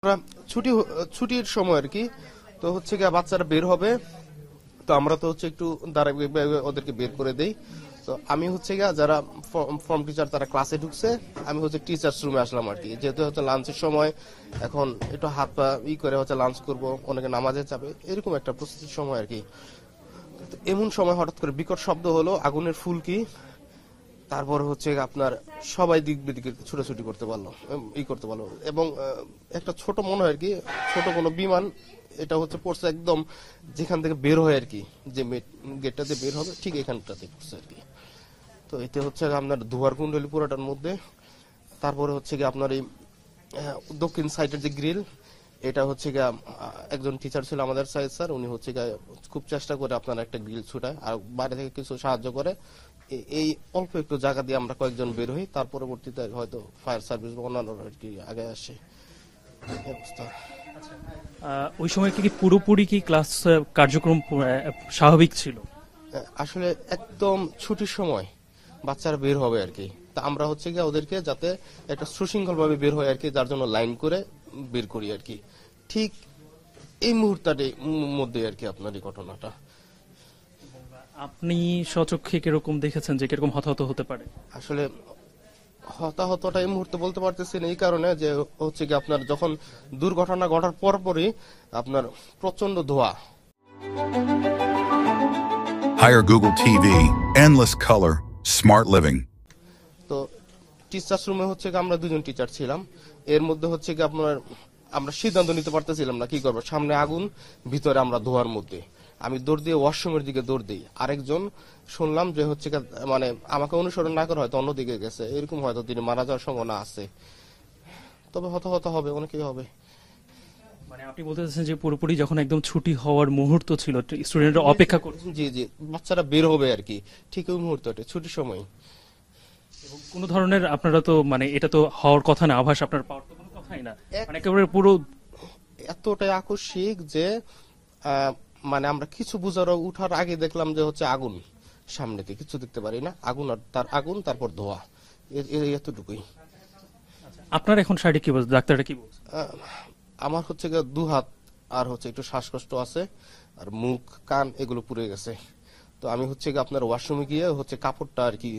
আমরা ছুটির সময় আর কি। তো হচ্ছে গিয়ে বাচ্চারা বের হবে, তো আমরা তো হচ্ছে একটু ধারাবাহিকভাবে ওদেরকে বের করে দেই। তো আমি হচ্ছে গিয়ে যারা ফর্ম টিচার তারা ক্লাসে ঢুকছে, আমি হচ্ছে টিচার্স রুমে আসলাম আর কি। যেহেতু হচ্ছে লাঞ্চের সময়, এখন একটু হাত পা করে হচ্ছে লাঞ্চ করব, অনেকে নামাজে যাবে, এরকম একটা প্রস্তুতির সময় আর কি। তো এমন সময় হঠাৎ করে বিকট শব্দ হলো, আগুনের ফুলকি। তারপর হচ্ছে আপনার সবাই দিক বিদিকে ছুটাছুটি করতে পারলো, করতে পারলো। এবং একটা ছোট মনে হয় আর কি, ছোট কোনো বিমান, এটা হচ্ছে পড়ছে একদম যেখান থেকে বের হয় আর কি, যে গেটটাতে বের হবে ঠিক এখানটাতে পড়ছে আর কি। তো এতে হচ্ছে আপনার ধোয়ার কুণ্ডলী পুরোটার মধ্যে। তারপরে হচ্ছে কি আপনার এই দক্ষিণ সাইডের যে গ্রিল, এটা হচ্ছে গিয়ে একজন টিচার ছিল আমাদের সাইড স্যার, উনি হচ্ছে গিয়ে খুব চেষ্টা করে আপনার একটা গ্রিল ছুটায় আর বাইরে থেকে কিছু সাহায্য করে। এই অল্প একটু জায়গা দিয়ে আমরা কয়েকজন বের হই, তার পরবর্তীতে হয়তো ফায়ার সার্ভিস বা অন্যান্য আর কি আগে আসে। এই অবস্থা। ওই সময় কি পুরোপুরি কি ক্লাস কার্যক্রম স্বাভাবিক ছিল? আসলে একদম ছুটির সময় বাচ্চারা বের হবে আর কি। তা আমরা হচ্ছে গিয়ে ওদেরকে যাতে একটা সুশৃঙ্খল ভাবে বের হয় আর কি, যার জন্য লাইন করে বের করি আর কি। ঠিক এই মুহূর্তটার মধ্যে আর কি আপনার এই ঘটনাটা। আপনি স্বচক্ষে কিরকম দেখেছেন যে কিরকম হতাহত হতে পারে? আসলে হতাহতটা এই মুহূর্তে বলতে পারতেছি না, এই কারণে যে হচ্ছে কি আপনার যখন দুর্ঘটনা ঘটার পরপরই আপনার প্রচন্ড ধোঁয়া। Hire Google TV, endless color, smart living. তো টিচার্স রুমে হচ্ছে কি আমরা দুজন টিচার ছিলাম, এর মধ্যে হচ্ছে কি আপনার আমরা সিদ্ধান্ত নিতে পারতেছিলাম না কি করবো। সামনে আগুন, ভিতরে আমরা ধোয়ার মধ্যে। আমি দৌড় দিয়ে ওয়াশরুমের দিকে দৌড় দিই, আরেকজন শুনলাম যে হচ্ছে মানে আমাকে অনুসরণ না করে হয়তো অন্যদিকে গেছে, এরকম হয়তো তিনি মারা যাওয়ার সম্ভাবনা আছে। তবে হতাহত হবে, অনেকেই হবে। মানে আপনি বলতে চাচ্ছেন যে পুরোপুরি যখন একদম ছুটি হওয়ার মুহূর্ত ছিল, স্টুডেন্টরা অপেক্ষা করছে, জি জি, বাচ্চারা বের হবে আর কি, ঠিক ওই মুহূর্তটা ছুটির সময়। কোন ধরনের আপনারা তো মানে এটা তো হওয়ার কথা না, আভাস আপনার পাওয়ার তো কোনো কথাই না, মানে একেবারে পুরো এতটাই আকস্মিক যে মানে আমরা কিছু বুঝার উঠার আগে দেখলাম যে হচ্ছে আগুন, সামনেতে কিছু দেখতে পারি না, আগুন আর তার আগুন, তারপর ধোয়া, এতটুকুই। আপনার এখন শারীরিক কি বলছে, ডাক্তাররা কি বলছে? আমার হচ্ছে গিয়ে দু হাত আর হচ্ছে একটু শ্বাসকষ্ট আছে, আর মুখ কান এগুলো পুড়ে গেছে। তো আমি হচ্ছে গিয়ে আপনার ওয়াশরুমে গিয়ে হচ্ছে কাপড়টা আর কি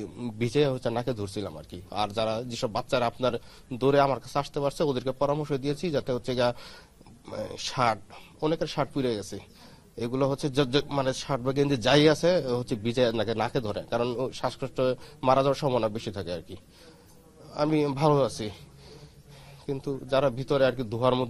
ভিজে হচ্ছে নাকে ধরছিলাম আর কি। আর যারা যেসব বাচ্চারা আপনার দৌড়ে আমার কাছে আসতে পারছে ওদেরকে পরামর্শ দিয়েছি যাতে হচ্ছে গিয়ে শার্ট, অনেকের শার্ট পুড়ে গেছে, এগুলো হচ্ছে মানে শার্ট বা গেঞ্জি যাই আছে হচ্ছে ভিজে নাকে ধরে, কারণ শ্বাসকষ্ট মারা যাওয়ার সম্ভাবনা বেশি থাকে আর কি। আমি ভালো আছি, কিন্তু যারা ভিতরে আর কি ধোয়ার মধ্যে